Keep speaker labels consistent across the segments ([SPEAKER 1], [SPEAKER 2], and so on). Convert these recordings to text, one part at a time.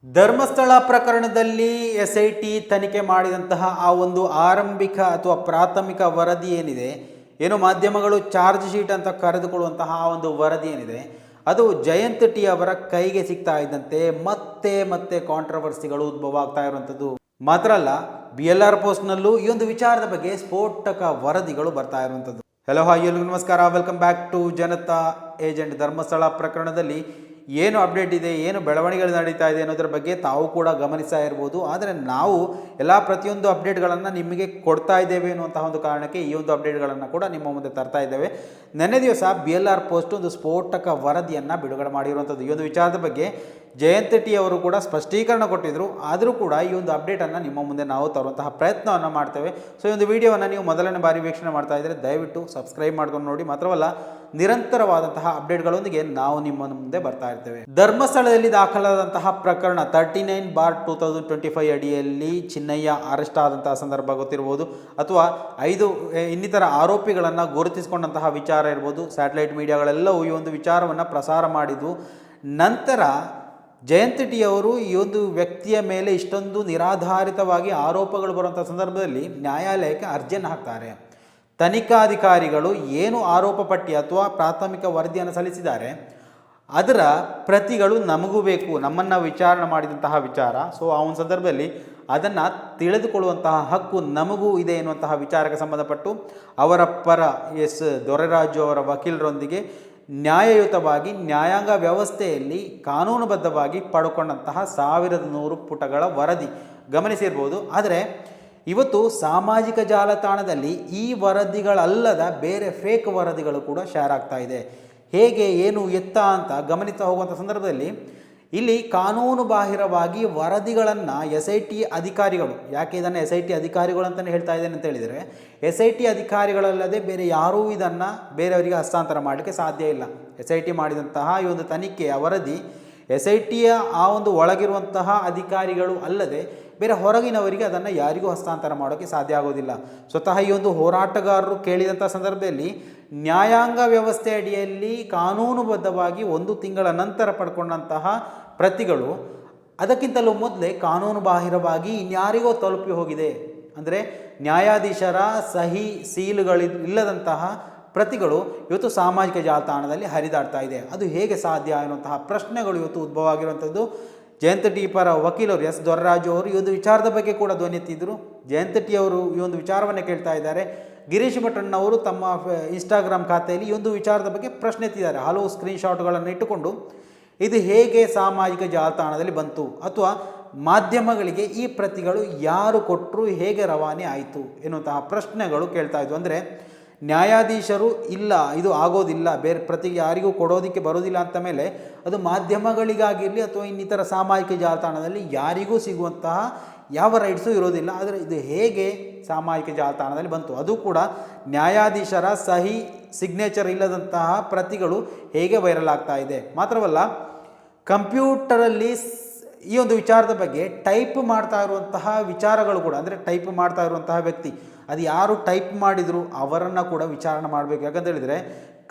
[SPEAKER 1] ಧರ್ಮಸ್ಥಳ ಪ್ರಕರಣದಲ್ಲಿ SIT ತನಿಖೆ ಮಾಡಿದಂತಹ ಆ ಒಂದು ಆರಂಭಿಕ ಅಥವಾ ಪ್ರಾಥಮಿಕ ವರದಿ ಏನಿದೆ, ಏನು ಮಾಧ್ಯಮಗಳು ಚಾರ್ಜ್ ಶೀಟ್ ಅಂತ ಕರೆದುಕೊಳ್ಳುವಂತಹ ಆ ಒಂದು ವರದಿ ಏನಿದೆ, ಅದು ಜಯಂತ್ ಟಿ ಅವರ ಕೈಗೆ ಸಿಗ್ತಾ ಇದ್ದಂತೆ ಮತ್ತೆ ಮತ್ತೆ ಕಾಂಟ್ರವರ್ಸಿಗಳು ಉದ್ಭವ ಆಗ್ತಾ ಇರುವಂಥದ್ದು ಮಾತ್ರ ಅಲ್ಲ, BLR ಪೋಸ್ಟ್ನಲ್ಲೂ ಈ ಒಂದು ವಿಚಾರದ ಬಗ್ಗೆ ಸ್ಫೋಟಕ ವರದಿಗಳು ಬರ್ತಾ ಇರುವಂಥದ್ದು. ಹಲೋ ಹಾಯ್ ಎಲ್ಲರಿಗೂ ನಮಸ್ಕಾರ, welcome back to Janata agent. Dharmasthala ಪ್ರಕರಣದಲ್ಲಿ ಏನು ಅಪ್ಡೇಟ್ ಇದೆ, ಏನು ಬೆಳವಣಿಗೆಗಳು ನಡೀತಾ ಇದೆ ಅನ್ನೋದ್ರ ಬಗ್ಗೆ ತಾವು ಕೂಡ ಗಮನಿಸ್ತಾ ಇರ್ಬೋದು. ಆದರೆ ನಾವು ಪ್ರತಿಯೊಂದು ಅಪ್ಡೇಟ್ಗಳನ್ನು ನಿಮಗೆ ಕೊಡ್ತಾ ಇದ್ದೇವೆ ಅನ್ನುವಂತಹ ಒಂದು ಕಾರಣಕ್ಕೆ ಈ ಒಂದು ಅಪ್ಡೇಟ್ಗಳನ್ನು ಕೂಡ ನಿಮ್ಮ ಮುಂದೆ ತರ್ತಾ ಇದ್ದೇವೆ. ನೆನ್ನೆ ದಿವಸ BLR ಪೋಸ್ಟ್ ಒಂದು ಸ್ಫೋಟಕ ವರದಿಯನ್ನು ಬಿಡುಗಡೆ ಮಾಡಿರುವಂಥದ್ದು. ಈ ಒಂದು ವಿಚಾರದ ಬಗ್ಗೆ ಜಯಂತ್ ಟಿ ಅವರು ಕೂಡ ಸ್ಪಷ್ಟೀಕರಣ ಕೊಟ್ಟಿದ್ದರು. ಆದರೂ ಕೂಡ ಈ ಒಂದು ಅಪ್ಡೇಟನ್ನು ನಿಮ್ಮ ಮುಂದೆ ನಾವು ತರುವಂತಹ ಪ್ರಯತ್ನವನ್ನು ಮಾಡ್ತೇವೆ. ಸೊ ಈ ಒಂದು ವಿಡಿಯೋವನ್ನು ನೀವು ಮೊದಲನೇ ಬಾರಿ ವೀಕ್ಷಣೆ ಮಾಡ್ತಾ ಇದ್ದರೆ ದಯವಿಟ್ಟು ಸಬ್ಸ್ಕ್ರೈಬ್ ಮಾಡ್ಕೊಂಡು ನೋಡಿ. ಮಾತ್ರವಲ್ಲ, ನಿರಂತರವಾದಂತಹ ಅಪ್ಡೇಟ್ಗಳೊಂದಿಗೆ ನಾವು ನಿಮ್ಮ ಮುಂದೆ ಬರ್ತಾ ಇರ್ತೇವೆ. ಧರ್ಮಸ್ಥಳದಲ್ಲಿ ದಾಖಲಾದಂತಹ ಪ್ರಕರಣ 39/2025 ಅಡಿಯಲ್ಲಿ ಚಿನ್ನಯ್ಯ ಅರೆಸ್ಟ್ ಆದಂತಹ ಸಂದರ್ಭ ಗೊತ್ತಿರ್ಬೋದು, ಅಥವಾ 5 ಇನ್ನಿತರ ಆರೋಪಿಗಳನ್ನು ಗುರುತಿಸಿಕೊಂಡಂತಹ ವಿಚಾರ ಇರ್ಬೋದು. ಸ್ಯಾಟಲೈಟ್ ಮೀಡಿಯಾಗಳೆಲ್ಲವೂ ಈ ಒಂದು ವಿಚಾರವನ್ನು ಪ್ರಸಾರ ಮಾಡಿದ್ವು. ನಂತರ ಜಯಂತ್ ಟಿ ಅವರು ಈ ಒಂದು ವ್ಯಕ್ತಿಯ ಮೇಲೆ ಇಷ್ಟೊಂದು ನಿರಾಧಾರಿತವಾಗಿ ಆರೋಪಗಳು ಬರುವಂಥ ಸಂದರ್ಭದಲ್ಲಿ ನ್ಯಾಯಾಲಯಕ್ಕೆ ಅರ್ಜಿಯನ್ನು ಹಾಕ್ತಾರೆ. ತನಿಖಾಧಿಕಾರಿಗಳು ಏನು ಆರೋಪ ಪಟ್ಟಿ ಅಥವಾ ಪ್ರಾಥಮಿಕ ವರದಿಯನ್ನು ಸಲ್ಲಿಸಿದ್ದಾರೆ ಅದರ ಪ್ರತಿಗಳು ನಮಗೂ ಬೇಕು, ನಮ್ಮನ್ನು ವಿಚಾರಣೆ ಮಾಡಿದಂತಹ ವಿಚಾರ. ಸೊ ಆ ಒಂದು ಸಂದರ್ಭದಲ್ಲಿ ಅದನ್ನು ತಿಳಿದುಕೊಳ್ಳುವಂತಹ ಹಕ್ಕು ನಮಗೂ ಇದೆ ಎನ್ನುವಂತಹ ವಿಚಾರಕ್ಕೆ ಸಂಬಂಧಪಟ್ಟು ಅವರ ಪರ ದೊರೆರಾಜು ಅವರ ವಕೀಲರೊಂದಿಗೆ ನ್ಯಾಯಯುತವಾಗಿ ನ್ಯಾಯಾಂಗ ವ್ಯವಸ್ಥೆಯಲ್ಲಿ ಕಾನೂನುಬದ್ಧವಾಗಿ ಪಡ್ಕೊಂಡಂತಹ 1100 ಪುಟಗಳ ವರದಿ ಗಮನಿಸಿರ್ಬೋದು. ಆದರೆ ಇವತ್ತು ಸಾಮಾಜಿಕ ಜಾಲತಾಣದಲ್ಲಿ ಈ ವರದಿಗಳಲ್ಲದ ಬೇರೆ ಫೇಕ್ ವರದಿಗಳು ಕೂಡ ಶೇರ್ ಆಗ್ತಾ ಇದೆ. ಹೇಗೆ, ಏನು, ಎತ್ತ ಅಂತ ಗಮನಿಸ್ತಾ ಹೋಗುವಂಥ ಸಂದರ್ಭದಲ್ಲಿ ಇಲ್ಲಿ ಕಾನೂನು ಬಾಹಿರವಾಗಿ ವರದಿಗಳನ್ನು SIT ಅಧಿಕಾರಿಗಳು, ಯಾಕೆ ಇದನ್ನು SIT ಅಧಿಕಾರಿಗಳು ಅಂತಲೇ ಹೇಳ್ತಾ ಇದ್ದೇನೆ ಅಂತ ಹೇಳಿದರೆ, SIT ಅಧಿಕಾರಿಗಳಲ್ಲದೆ ಬೇರೆ ಯಾರೂ ಇದನ್ನು ಬೇರೆಯವರಿಗೆ ಹಸ್ತಾಂತರ ಮಾಡಲಿಕ್ಕೆ ಸಾಧ್ಯ ಇಲ್ಲ. SIT ಮಾಡಿದಂತಹ ಈ ಒಂದು ತನಿಖೆಯ ವರದಿ SITಯ ಆ ಒಂದು ಒಳಗಿರುವಂತಹ ಅಧಿಕಾರಿಗಳು ಅಲ್ಲದೆ ಬೇರೆ ಹೊರಗಿನವರಿಗೆ ಅದನ್ನು ಯಾರಿಗೂ ಹಸ್ತಾಂತರ ಮಾಡೋಕ್ಕೆ ಸಾಧ್ಯ ಆಗೋದಿಲ್ಲ. ಸ್ವತಃ ಈ ಒಂದು ಹೋರಾಟಗಾರರು ಕೇಳಿದಂಥ ಸಂದರ್ಭದಲ್ಲಿ ನ್ಯಾಯಾಂಗ ವ್ಯವಸ್ಥೆ ಅಡಿಯಲ್ಲಿ ಕಾನೂನುಬದ್ಧವಾಗಿ 1 ತಿಂಗಳ ನಂತರ ಪಡ್ಕೊಂಡಂತಹ ಪ್ರತಿಗಳು ಅದಕ್ಕಿಂತಲೂ ಮೊದಲೇ ಕಾನೂನು ಬಾಹಿರವಾಗಿ ಇನ್ಯಾರಿಗೋ ತಲುಪಿ ಹೋಗಿದೆ. ಅಂದರೆ ನ್ಯಾಯಾಧೀಶರ ಸಹಿ ಸೀಲುಗಳಿಲ್ಲದಂತಹ ಪ್ರತಿಗಳು ಇವತ್ತು ಸಾಮಾಜಿಕ ಜಾಲತಾಣದಲ್ಲಿ ಹರಿದಾಡ್ತಾ ಇದೆ. ಅದು ಹೇಗೆ ಸಾಧ್ಯ ಎನ್ನುವಂತಹ ಪ್ರಶ್ನೆಗಳು ಇವತ್ತು ಉದ್ಭವ ಆಗಿರುವಂಥದ್ದು. ಜಯಂತ್ ಟಿ ಪರ ವಕೀಲರು ದೊರೆರಾಜು ಅವರು ಈ ಒಂದು ವಿಚಾರದ ಬಗ್ಗೆ ಕೂಡ ಧ್ವನಿ ಎತ್ತಿದ್ರು. ಜಯಂತ್ ಟಿ ಅವರು ಈ ಒಂದು ವಿಚಾರವನ್ನು ಕೇಳ್ತಾ ಇದ್ದಾರೆ. ಗಿರೀಶ್ ಭಟ್ಟಣ್ಣವರು ತಮ್ಮ ಇನ್ಸ್ಟಾಗ್ರಾಮ್ ಖಾತೆಯಲ್ಲಿ ಈ ಒಂದು ವಿಚಾರದ ಬಗ್ಗೆ ಪ್ರಶ್ನೆ ಎತ್ತಿದ್ದಾರೆ. ಹಲವು ಸ್ಕ್ರೀನ್ಶಾಟ್ಗಳನ್ನು ಇಟ್ಟುಕೊಂಡು ಇದು ಹೇಗೆ ಸಾಮಾಜಿಕ ಜಾಲತಾಣದಲ್ಲಿ ಬಂತು, ಅಥವಾ ಮಾಧ್ಯಮಗಳಿಗೆ ಈ ಪ್ರತಿಗಳು ಯಾರು ಕೊಟ್ಟರು, ಹೇಗೆ ರವಾನೆ ಆಯಿತು ಎನ್ನುವಂತಹ ಪ್ರಶ್ನೆಗಳು ಕೇಳ್ತಾ ಇದ್ವು. ಅಂದರೆ ನ್ಯಾಯಾಧೀಶರು ಇಲ್ಲ, ಇದು ಆಗೋದಿಲ್ಲ, ಬೇರೆ ಪ್ರತಿ ಯಾರಿಗೂ ಕೊಡೋದಕ್ಕೆ ಬರೋದಿಲ್ಲ ಅಂತ ಮೇಲೆ ಅದು ಮಾಧ್ಯಮಗಳಿಗಾಗಿರಲಿ ಅಥವಾ ಇನ್ನಿತರ ಸಾಮಾಜಿಕ ಜಾಲತಾಣದಲ್ಲಿ ಯಾರಿಗೂ ಸಿಗುವಂತಹ ಯಾವ ರೈಟ್ಸು ಇರೋದಿಲ್ಲ. ಆದರೆ ಇದು ಹೇಗೆ ಸಾಮಾಜಿಕ ಜಾಲತಾಣದಲ್ಲಿ ಬಂತು, ಅದು ಕೂಡ ನ್ಯಾಯಾಧೀಶರ ಸಹಿ ಸಿಗ್ನೇಚರ್ ಇಲ್ಲದಂತಹ ಪ್ರತಿಗಳು ಹೇಗೆ ವೈರಲ್ ಆಗ್ತಾ ಇದೆ. ಮಾತ್ರವಲ್ಲ, ಕಂಪ್ಯೂಟರಲ್ಲಿ ಈ ಒಂದು ವಿಚಾರದ ಬಗ್ಗೆ ಟೈಪ್ ಮಾಡ್ತಾ ಇರುವಂತಹ ವಿಚಾರಗಳು ಕೂಡ, ಅಂದರೆ ಟೈಪ್ ಮಾಡ್ತಾ ಇರುವಂತಹ ವ್ಯಕ್ತಿ ಅದು ಯಾರು ಟೈಪ್ ಮಾಡಿದ್ರು ಅವರನ್ನು ಕೂಡ ವಿಚಾರಣೆ ಮಾಡಬೇಕು. ಯಾಕಂತ ಹೇಳಿದರೆ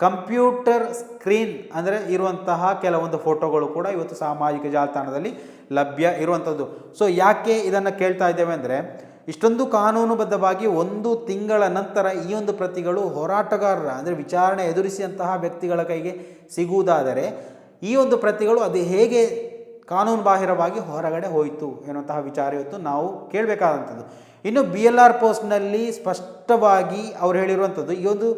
[SPEAKER 1] ಕಂಪ್ಯೂಟರ್ ಸ್ಕ್ರೀನ್ ಅಂದರೆ ಇರುವಂತಹ ಕೆಲವೊಂದು ಫೋಟೋಗಳು ಕೂಡ ಇವತ್ತು ಸಾಮಾಜಿಕ ಜಾಲತಾಣದಲ್ಲಿ ಲಭ್ಯ ಇರುವಂಥದ್ದು. ಸೊ ಯಾಕೆ ಇದನ್ನು ಕೇಳ್ತಾ ಇದ್ದೇವೆ ಅಂದರೆ, ಇಷ್ಟೊಂದು ಕಾನೂನುಬದ್ಧವಾಗಿ 1 ತಿಂಗಳ ನಂತರ ಈ ಒಂದು ಪ್ರತಿಗಳು ಹೋರಾಟಗಾರರ, ಅಂದರೆ ವಿಚಾರಣೆ ಎದುರಿಸಿದಂತಹ ವ್ಯಕ್ತಿಗಳ ಕೈಗೆ ಸಿಗುವುದಾದರೆ ಈ ಒಂದು ಪ್ರತಿಗಳು ಅದು ಹೇಗೆ ಕಾನೂನು ಬಾಹಿರವಾಗಿ ಹೊರಗಡೆ ಹೋಯಿತು ಎನ್ನುವಂತಹ ವಿಚಾರ ಇವತ್ತು ನಾವು ಕೇಳಬೇಕಾದಂಥದ್ದು. ಇನ್ನು BLR ಪೋಸ್ಟ್ನಲ್ಲಿ ಸ್ಪಷ್ಟವಾಗಿ ಅವರು ಹೇಳಿರುವಂಥದ್ದು, ಈ ಒಂದು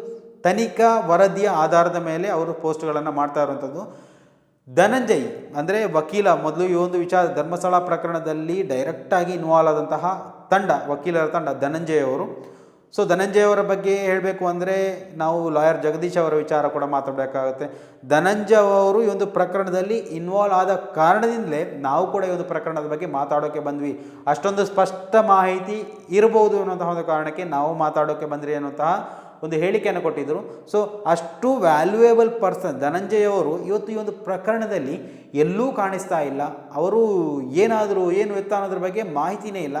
[SPEAKER 1] ತನಿಖಾ ವರದಿಯ ಆಧಾರದ ಮೇಲೆ ಅವರು ಪೋಸ್ಟ್ಗಳನ್ನು ಮಾಡ್ತಾ ಇರುವಂಥದ್ದು. ಧನಂಜಯ್ ಅಂದರೆ ವಕೀಲ, ಮೊದಲು ಈ ಒಂದು ವಿಚಾರ ಧರ್ಮಸ್ಥಳ ಪ್ರಕರಣದಲ್ಲಿ ಡೈರೆಕ್ಟಾಗಿ ಇನ್ವಾಲ್ವ್ ಆದಂತಹ ತಂಡ, ವಕೀಲರ ತಂಡ ಧನಂಜಯ್ ಅವರು. ಸೊ ಧನಂಜಯ್ ಅವರ ಬಗ್ಗೆ ಹೇಳಬೇಕು ಅಂದರೆ ನಾವು ಲಾಯರ್ ಜಗದೀಶ್ ಅವರ ವಿಚಾರ ಕೂಡ ಮಾತಾಡಬೇಕಾಗುತ್ತೆ. ಧನಂಜಯ್ ಅವರು ಈ ಒಂದು ಪ್ರಕರಣದಲ್ಲಿ ಇನ್ವಾಲ್ವ್ ಆದ ಕಾರಣದಿಂದಲೇ ನಾವು ಕೂಡ ಈ ಒಂದು ಪ್ರಕರಣದ ಬಗ್ಗೆ ಮಾತಾಡೋಕ್ಕೆ ಬಂದ್ವಿ. ಅಷ್ಟೊಂದು ಸ್ಪಷ್ಟ ಮಾಹಿತಿ ಇರಬಹುದು ಅನ್ನೋಂತಹ ಒಂದು ಕಾರಣಕ್ಕೆ ನಾವು ಮಾತಾಡೋಕ್ಕೆ ಬಂದ್ರಿ ಅನ್ನುವಂತಹ ಒಂದು ಹೇಳಿಕೆಯನ್ನು ಕೊಟ್ಟಿದ್ದರು. ಸೊ ಅಷ್ಟು ವ್ಯಾಲ್ಯೂಯೇಬಲ್ ಪರ್ಸನ್ ಧನಂಜಯ್ ಅವರು ಇವತ್ತು ಈ ಒಂದು ಪ್ರಕರಣದಲ್ಲಿ ಎಲ್ಲೂ ಕಾಣಿಸ್ತಾ ಇಲ್ಲ. ಅವರು ಏನಾದರೂ ಏನು ಎತ್ತ ಅನ್ನೋದ್ರ ಬಗ್ಗೆ ಮಾಹಿತಿನೇ ಇಲ್ಲ.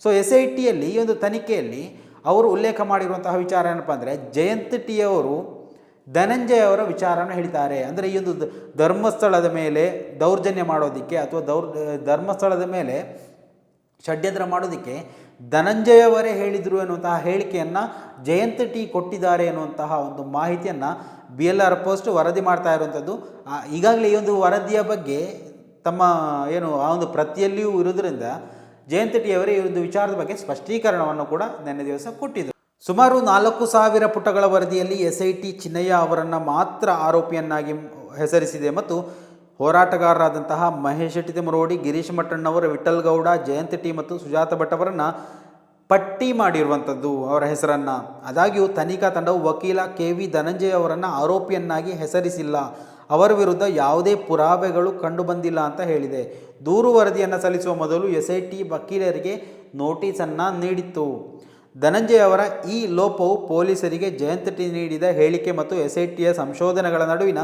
[SPEAKER 1] ಸೊ SITಯಲ್ಲಿ ಈ ಒಂದು ತನಿಖೆಯಲ್ಲಿ ಅವರು ಉಲ್ಲೇಖ ಮಾಡಿರುವಂತಹ ವಿಚಾರ ಏನಪ್ಪ ಅಂದರೆ, ಜಯಂತ್ ಟಿ ಅವರು ಧನಂಜಯ ಅವರ ವಿಚಾರವನ್ನು ಹೇಳ್ತಾರೆ. ಅಂದರೆ ಈ ಒಂದು ಧರ್ಮಸ್ಥಳದ ಮೇಲೆ ದೌರ್ಜನ್ಯ ಮಾಡೋದಕ್ಕೆ ಅಥವಾ ಧರ್ಮಸ್ಥಳದ ಮೇಲೆ ಷಡ್ಯಂತ್ರ ಮಾಡೋದಕ್ಕೆ ಧನಂಜಯ ಅವರೇ ಹೇಳಿದರು ಎನ್ನುವಂತಹ ಹೇಳಿಕೆಯನ್ನು ಜಯಂತ್ ಟಿ ಕೊಟ್ಟಿದ್ದಾರೆ ಎನ್ನುವಂತಹ ಒಂದು ಮಾಹಿತಿಯನ್ನು BLR ಪೋಸ್ಟ್ ವರದಿ ಮಾಡ್ತಾ ಇರುವಂಥದ್ದು. ಈಗಾಗಲೇ ಈ ಒಂದು ವರದಿಯ ಬಗ್ಗೆ ತಮ್ಮ ಆ ಒಂದು ಪ್ರತಿಯಲ್ಲಿಯೂ ಇರುವುದರಿಂದ ಜಯಂತ್ ಟಿ ಅವರೇ ಈ ಒಂದು ವಿಚಾರದ ಬಗ್ಗೆ ಸ್ಪಷ್ಟೀಕರಣವನ್ನು ಕೂಡ ನಿನ್ನೆ ದಿವಸ ಕೊಟ್ಟಿದ್ದರು. ಸುಮಾರು 4,000 ಪುಟಗಳ ವರದಿಯಲ್ಲಿ SIT ಚಿನ್ನಯ್ಯ ಅವರನ್ನು ಮಾತ್ರ ಆರೋಪಿಯನ್ನಾಗಿ ಹೆಸರಿಸಿದೆ ಮತ್ತು ಹೋರಾಟಗಾರರಾದಂತಹ ಮಹೇಶ್ ಶೆಟ್ಟಿ ತಿಮರೋಡಿ, ಗಿರೀಶ್ ಮಟ್ಟಣ್ಣವರ, ವಿಠಲ್ ಗೌಡ, ಜಯಂತ್ ಟಿ ಮತ್ತು ಸುಜಾತ ಭಟ್ ಅವರನ್ನು ಪಟ್ಟಿ ಮಾಡಿರುವಂಥದ್ದು ಅವರ ಹೆಸರನ್ನು. ಆದಾಗ್ಯೂ ತನಿಖಾ ತಂಡವು ವಕೀಲ KV ಧನಂಜಯ ಅವರನ್ನು ಆರೋಪಿಯನ್ನಾಗಿ ಹೆಸರಿಸಿಲ್ಲ, ಅವರ ವಿರುದ್ಧ ಯಾವುದೇ ಪುರಾವೆಗಳು ಕಂಡುಬಂದಿಲ್ಲ ಅಂತ ಹೇಳಿದೆ. ದೂರು ವರದಿಯನ್ನು ಸಲ್ಲಿಸುವ ಮೊದಲು SIT ವಕೀಲರಿಗೆ ನೋಟಿಸನ್ನು ನೀಡಿತ್ತು. ಧನಂಜಯ ಅವರ ಈ ಲೋಪವು ಪೊಲೀಸರಿಗೆ ಜಯಂತ್ ಟಿ ನೀಡಿದ ಹೇಳಿಕೆ ಮತ್ತು SITಯ ಸಂಶೋಧನೆಗಳ ನಡುವಿನ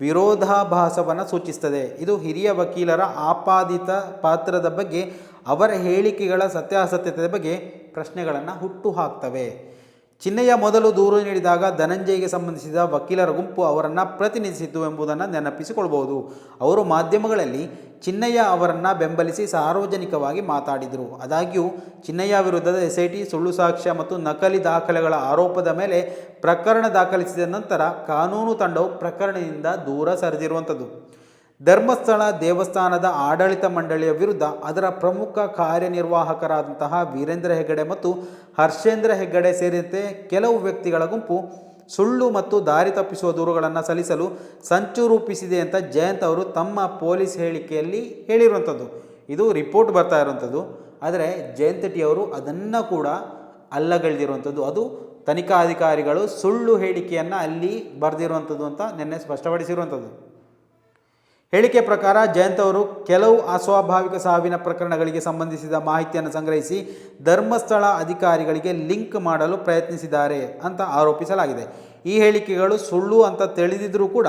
[SPEAKER 1] ವಿರೋಧಾಭಾಸವನ್ನು ಸೂಚಿಸುತ್ತದೆ. ಇದು ಹಿರಿಯ ವಕೀಲರ ಆಪಾದಿತ ಪಾತ್ರದ ಬಗ್ಗೆ, ಅವರ ಹೇಳಿಕೆಗಳ ಸತ್ಯಾಸತ್ಯತೆ ಬಗ್ಗೆ ಪ್ರಶ್ನೆಗಳನ್ನು ಹುಟ್ಟುಹಾಕ್ತವೆ. ಚಿನ್ನಯ್ಯ ಮೊದಲು ದೂರು ನೀಡಿದಾಗ ಧನಂಜಯ್ಗೆ ಸಂಬಂಧಿಸಿದ ವಕೀಲರ ಗುಂಪು ಅವರನ್ನು ಪ್ರತಿನಿಧಿಸಿತು ಎಂಬುದನ್ನು ನೆನಪಿಸಿಕೊಳ್ಬಹುದು. ಅವರು ಮಾಧ್ಯಮಗಳಲ್ಲಿ ಚಿನ್ನಯ್ಯ ಅವರನ್ನು ಬೆಂಬಲಿಸಿ ಸಾರ್ವಜನಿಕವಾಗಿ ಮಾತಾಡಿದರು. ಆದಾಗ್ಯೂ ಚಿನ್ನಯ್ಯ ವಿರುದ್ಧದ SIT ಸುಳ್ಳು ಸಾಕ್ಷ್ಯ ಮತ್ತು ನಕಲಿ ದಾಖಲೆಗಳ ಆರೋಪದ ಮೇಲೆ ಪ್ರಕರಣ ದಾಖಲಿಸಿದ ನಂತರ ಕಾನೂನು ತಂಡವು ಪ್ರಕರಣದಿಂದ ದೂರ ಸರಿದಿರುವಂಥದ್ದು. ಧರ್ಮಸ್ಥಳ ದೇವಸ್ಥಾನದ ಆಡಳಿತ ಮಂಡಳಿಯ ವಿರುದ್ಧ ಅದರ ಪ್ರಮುಖ ಕಾರ್ಯನಿರ್ವಾಹಕರಾದಂತಹ ವೀರೇಂದ್ರ ಹೆಗ್ಗಡೆ ಮತ್ತು ಹರ್ಷೇಂದ್ರ ಹೆಗ್ಗಡೆ ಸೇರಿದಂತೆ ಕೆಲವು ವ್ಯಕ್ತಿಗಳ ಗುಂಪು ಸುಳ್ಳು ಮತ್ತು ದಾರಿ ತಪ್ಪಿಸುವ ದೂರುಗಳನ್ನು ಸಲ್ಲಿಸಲು ಸಂಚು ರೂಪಿಸಿದೆ ಅಂತ ಜಯಂತ್ ಅವರು ತಮ್ಮ ಪೊಲೀಸ್ ಹೇಳಿಕೆಯಲ್ಲಿ ಹೇಳಿರುವಂಥದ್ದು. ಇದು ರಿಪೋರ್ಟ್ ಬರ್ತಾ ಇರುವಂಥದ್ದು. ಆದರೆ ಜಯಂತ್ ಟಿ ಅವರು ಅದನ್ನು ಕೂಡ ಅಲ್ಲಗಳೆದಿರುವಂಥದ್ದು. ಅದು ತನಿಖಾಧಿಕಾರಿಗಳು ಸುಳ್ಳು ಹೇಳಿಕೆಯನ್ನು ಅಲ್ಲಿ ಬರೆದಿರುವಂಥದ್ದು ಅಂತ ನಿನ್ನೆ ಸ್ಪಷ್ಟಪಡಿಸಿರುವಂಥದ್ದು. ಹೇಳಿಕೆ ಪ್ರಕಾರ ಜಯಂತ್ ಅವರು ಕೆಲವು ಅಸ್ವಾಭಾವಿಕ ಸಾವಿನ ಪ್ರಕರಣಗಳಿಗೆ ಸಂಬಂಧಿಸಿದ ಮಾಹಿತಿಯನ್ನು ಸಂಗ್ರಹಿಸಿ ಧರ್ಮಸ್ಥಳ ಅಧಿಕಾರಿಗಳಿಗೆ ಲಿಂಕ್ ಮಾಡಲು ಪ್ರಯತ್ನಿಸಿದ್ದಾರೆ ಅಂತ ಆರೋಪಿಸಲಾಗಿದೆ. ಈ ಹೇಳಿಕೆಗಳು ಸುಳ್ಳು ಅಂತ ತಿಳಿದಿದ್ದರೂ ಕೂಡ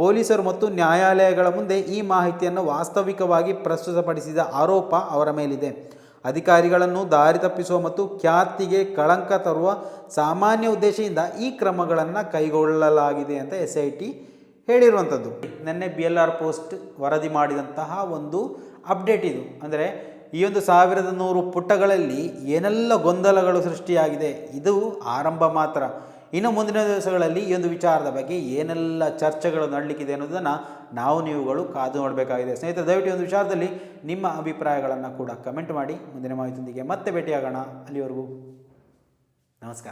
[SPEAKER 1] ಪೊಲೀಸರು ಮತ್ತು ನ್ಯಾಯಾಲಯಗಳ ಮುಂದೆ ಈ ಮಾಹಿತಿಯನ್ನು ವಾಸ್ತವಿಕವಾಗಿ ಪ್ರಸ್ತುತಪಡಿಸಿದ ಆರೋಪ ಅವರ ಮೇಲಿದೆ. ಅಧಿಕಾರಿಗಳನ್ನು ದಾರಿ ತಪ್ಪಿಸುವ ಮತ್ತು ಖ್ಯಾತಿಗೆ ಕಳಂಕ ತರುವ ಸಾಮಾನ್ಯ ಉದ್ದೇಶದಿಂದ ಈ ಕ್ರಮಗಳನ್ನು ಕೈಗೊಳ್ಳಲಾಗಿದೆ ಅಂತ SIT ಹೇಳಿರುವಂಥದ್ದು. ನಿನ್ನೆ BLR ಪೋಸ್ಟ್ ವರದಿ ಮಾಡಿದಂತಹ ಒಂದು ಅಪ್ಡೇಟ್ ಇದು. ಅಂದರೆ ಈ ಒಂದು 1100 ಪುಟಗಳಲ್ಲಿ ಏನೆಲ್ಲ ಗೊಂದಲಗಳು ಸೃಷ್ಟಿಯಾಗಿದೆ, ಇದು ಆರಂಭ ಮಾತ್ರ. ಇನ್ನು ಮುಂದಿನ ದಿವಸಗಳಲ್ಲಿ ಈ ಒಂದು ವಿಚಾರದ ಬಗ್ಗೆ ಏನೆಲ್ಲ ಚರ್ಚೆಗಳು ನಡಲಿಕ್ಕಿದೆ ಅನ್ನೋದನ್ನು ನೀವುಗಳು ಕಾದು ನೋಡಬೇಕಾಗಿದೆ. ಸ್ನೇಹಿತರೆ, ದಯವಿಟ್ಟು ಈ ಒಂದು ವಿಚಾರದಲ್ಲಿ ನಿಮ್ಮ ಅಭಿಪ್ರಾಯಗಳನ್ನು ಕೂಡ ಕಮೆಂಟ್ ಮಾಡಿ. ಮುಂದಿನ ಮಾಹಿತಿಯೊಂದಿಗೆ ಮತ್ತೆ ಭೇಟಿಯಾಗೋಣ. ಅಲ್ಲಿವರೆಗೂ ನಮಸ್ಕಾರ.